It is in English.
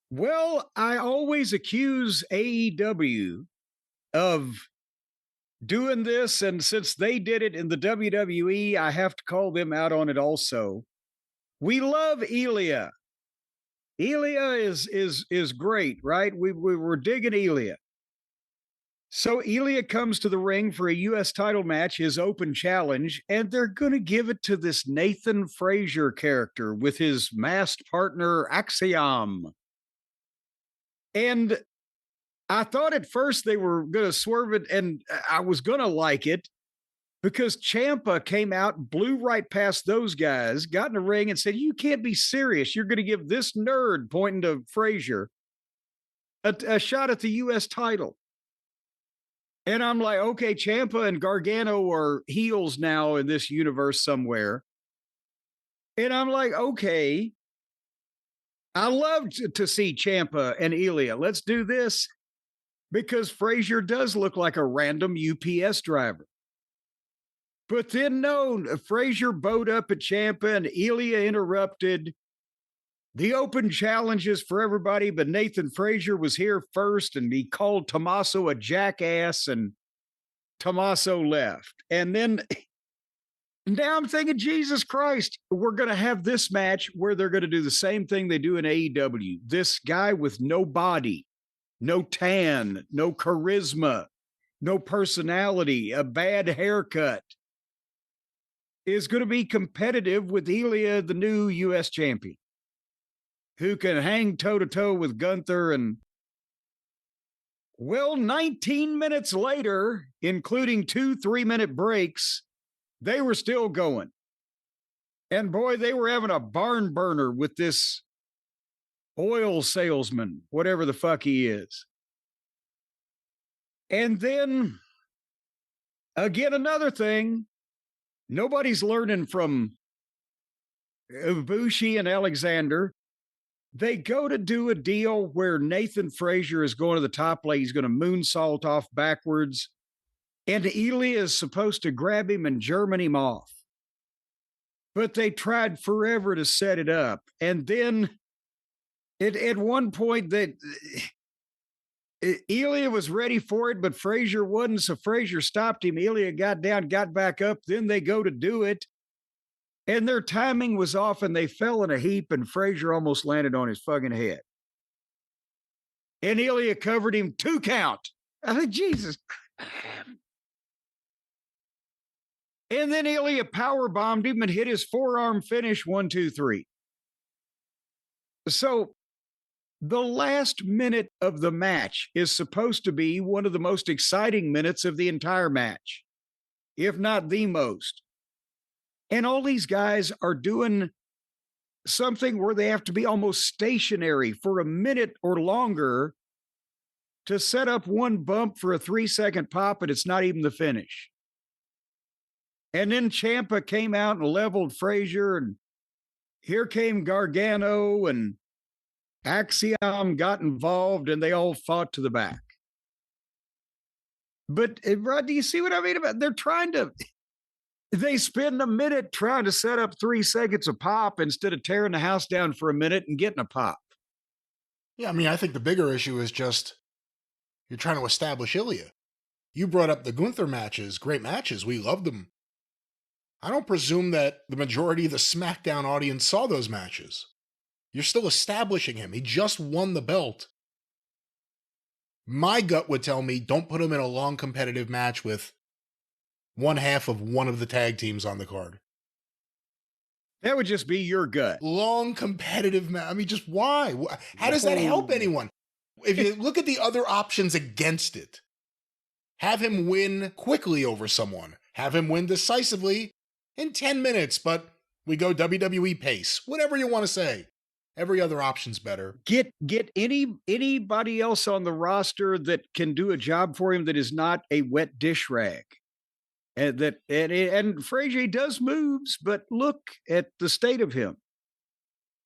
Well, I always accuse AEW of doing this, and since they did it in the WWE, I have to call them out on it also. We love Ilya. Ilya is great, right? We were digging Ilya. So Ilya comes to the ring for a U.S. title match, his open challenge, and they're going to give it to this Nathan Frazer character with his masked partner Axiom. And I thought at first they were going to swerve it, and I was going to like it because Ciampa came out, blew right past those guys, got in the ring, and said, "You can't be serious. You're going to give this nerd," pointing to Frazier, a shot at the U.S. title. And I'm like, okay, Ciampa and Gargano are heels now in this universe somewhere. And I'm like, okay, I love to see Ciampa and Ilya. Let's do this because Frazier does look like a random UPS driver. But then, no, Frazier bowed up at Ciampa and Ilya interrupted. The open challenges for everybody, but Nathan Frazier was here first, and he called Tommaso a jackass, and Tommaso left. And then now I'm thinking, Jesus Christ, we're going to have this match where they're going to do the same thing they do in AEW. This guy with no body, no tan, no charisma, no personality, a bad haircut, is going to be competitive with Ilya, the new U.S. champion, who can hang toe-to-toe with Gunther. And, well, 19 minutes later, including 2 3-minute breaks, they were still going. And, boy, they were having a barn burner with this oil salesman, whatever the fuck he is. And then, again, another thing, nobody's learning from Ibushi and Alexander. They go to do a deal where Nathan Frazier is going to the top leg. He's going to moonsault off backwards. And Ilya is supposed to grab him and German him off. But they tried forever to set it up. And then at one point that Ilya was ready for it, but Frazier wasn't. So Frazier stopped him. Ilya got down, got back up. Then they go to do it. And their timing was off, and they fell in a heap, and Frazier almost landed on his fucking head. And Ilya covered him 2 count. I think, Jesus. And then Ilya powerbombed him and hit his forearm finish, 1, 2, 3. So the last minute of the match is supposed to be one of the most exciting minutes of the entire match, if not the most. And all these guys are doing something where they have to be almost stationary for a minute or longer to set up one bump for a 3-second pop, and it's not even the finish. And then Ciampa came out and leveled Frazier, and here came Gargano, and Axiom got involved, and they all fought to the back. But, Rod, do you see what I mean about? They're trying to... They spend a minute trying to set up 3 seconds of pop instead of tearing the house down for a minute and getting a pop. Yeah, I mean, I think the bigger issue is just you're trying to establish Ilya. You brought up the Gunther matches, great matches. We loved them. I don't presume that the majority of the SmackDown audience saw those matches. You're still establishing him. He just won the belt. My gut would tell me don't put him in a long competitive match with one half of one of the tag teams on the card. That would just be your gut. Long competitive match. I mean, just why? How does that help anyone? If you look at the other options against it, have him win quickly over someone. Have him win decisively in 10 minutes, but we go WWE pace. Whatever you want to say. Every other option's better. Get anybody else on the roster that can do a job for him that is not a wet dish rag. And Frazier does moves, but look at the state of him.